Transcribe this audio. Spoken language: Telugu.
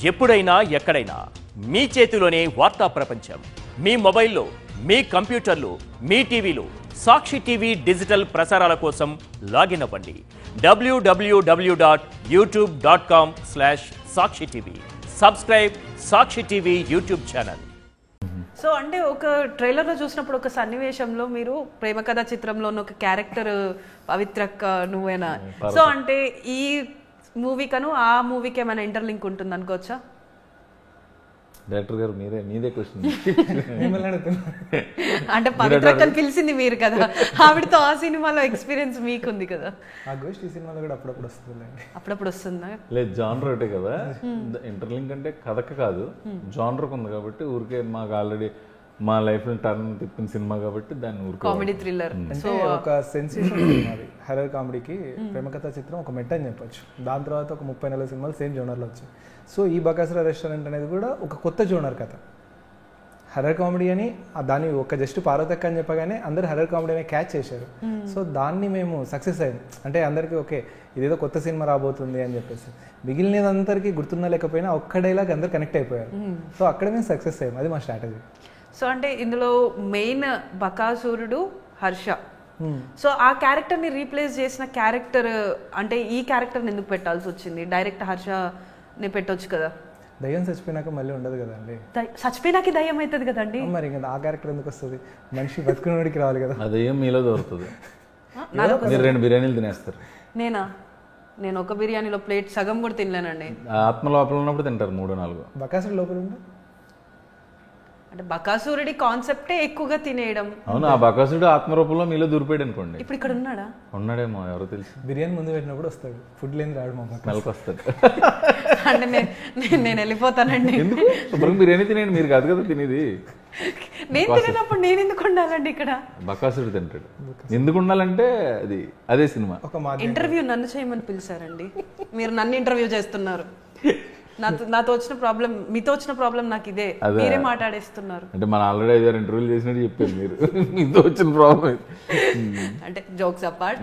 ఎప్పుడైనా ఎక్కడైనా మీ చేతిలోనే వార్తా ప్రపంచం. మీ మొబైల్లో, మీ కంప్యూటర్లో, మీ టీవీలో సాక్షి టీవీ డిజిటల్ ప్రసారాల కోసం లాగిన్ అవ్వండి. www.youtube.com/సాక్షి సబ్స్క్రైబ్ సాక్షి టీవీ యూట్యూబ్ ఛానల్. సో అంటే ఒక ట్రైలర్లో చూసినప్పుడు ఒక సన్నివేశంలో మీరు ప్రేమ కథా చిత్రంలో ఉన్న ఒక క్యారెక్టర్ పవిత్రక్క నువ్వేనా, సో అంటే ఈ మూవీకను ఆ మూవీకి ఏమైనా ఇంటర్లింక్ ఉంటుంది అనుకోవచ్చా? డైరెక్టర్ గారు మీదే క్వశ్చన్. అంటే పవిత్రక్కని పిలిచింది మీరు కదా, ఆవిడతో ఆ సినిమాలో ఎక్స్పీరియన్స్ మీకుంది కదా. ఆ గోస్ట్ ఈ సినిమాలో కూడా అప్పుడప్పుడు వస్తుంది. అప్పుడప్పుడు వస్తుందా? లేదు, జానర్ ఒకటే కదా. ఇంటర్లింక్ అంటే కథకు కాదు, జానర్కి ఉంది కాబట్టి ఊరికే మాకు ఆల్రెడీ మా లైఫ్ లో టర్న్ తిప్పిన సినిమా కాబట్టి దాన్ని ఊరికే కామెడీ థ్రిల్లర్. సో ఒక సెన్సేషన్ సినిమా అది, హర్రర్ కామెడీకి ప్రేమకథా చిత్రం ఒక మెట్ట అని చెప్పొచ్చు. దాని తర్వాత ఒక 30-40 సినిమాలు సేమ్ జోనర్లో వచ్చాయి. సో ఈ బకాసుర రెస్టారెంట్ అనేది కూడా ఒక కొత్త జోనర్ కథ. హర్రర్ కామెడీ అని దాన్ని ఒక జస్ట్ పార్వతక్క అని చెప్పగానే అందరూ హర్రర్ కామెడీ అని క్యాచ్ చేశారు. సో దాన్ని మేము సక్సెస్ అయ్యాం. అంటే అందరికీ ఓకే ఇదేదో కొత్త సినిమా రాబోతుంది అని చెప్పేసి, మిగిలినదందరికీ గుర్తున్నా లేకపోయినా ఒక్క డైలాగ్ అందరు కనెక్ట్ అయిపోయారు. సో అక్కడ మేము సక్సెస్ అయ్యాం, అది మా స్ట్రాటజీ. సో అంటే ఇందులో మెయిన్ బకాసురుడు హర్ష. సో ఆ క్యారెక్టర్ని రీప్లేస్ చేసిన క్యారెక్టర్ అంటే ఈ క్యారెక్టర్ని ఎందుకు పెట్టాల్సి వచ్చింది? డైరెక్ట్ హర్షని పెట్టొచ్చు కదా. దయ్యం చచ్చిపోయినాక మళ్ళీ ఉండదు కదండి. చచ్చిపోయినాకి దయ్యం అవుతుంది కదండి. మరి ఇంకా ఆ క్యారెక్టర్ ఎందుకు వస్తుంది? మనిషి బతుకున్నోడికి రావాలి కదా. ఆ దయ్యం మీలో దొరుకుతుంది. మీరు 2 బిర్యానీలు తినేస్తారు. నేను ఒక బిర్యానీలో ప్లేట్ సగం కూడా తినలేనండి. ఆత్మ లోపల ఉన్నప్పుడు తింటారు 3-4. బకాసురు లోపల ఉంటే అంటే బకాసురుడి కాన్సెప్టే ఎక్కువగా తినేయడం. అవును, ఆ బకాసురుడు ఆత్మరూపంలో మీలో దూరిపోయాడు అనుకోండి. ఇప్పుడు ఇక్కడ ఉన్నాడా? ఉన్నాడేమో, ఎవరో తెలుసు. బిర్యానీ ముందు పెట్టినప్పుడు వస్తాడు, ఫుడ్ లేని రాడు. మా స్మెల్కి వస్తాడు. అంటే నేను వెళ్ళిపోతానండి. ఎందుకు? శుభ్రంగా బిర్యానీ తినేయండి, మీరు కాదు కదా తినేది. నేను తినేటప్పుడు నేను ఎందుకు ఉండాలండి ఇక్కడ? బకాసురుడు తింటాడు. ఎందుకు ఉండాలంటే అదే సినిమా. ఇంటర్వ్యూ నన్ను చేయమని పిలిచారండి, మీరు నన్ను ఇంటర్వ్యూ చేస్తున్నారు. నాతో వచ్చిన ప్రాబ్లం, మీతో వచ్చిన ప్రాబ్లం నాకు ఇదే, మీరే మాట్లాడేస్తున్నారు. అంటే మన ఆల్రెడీ 5-6 ఇంటర్వ్యూలు చేసినట్టు చెప్పారు మీరు. మీతో వచ్చిన ప్రాబ్లం అంటే జోక్స్ అపార్ట్.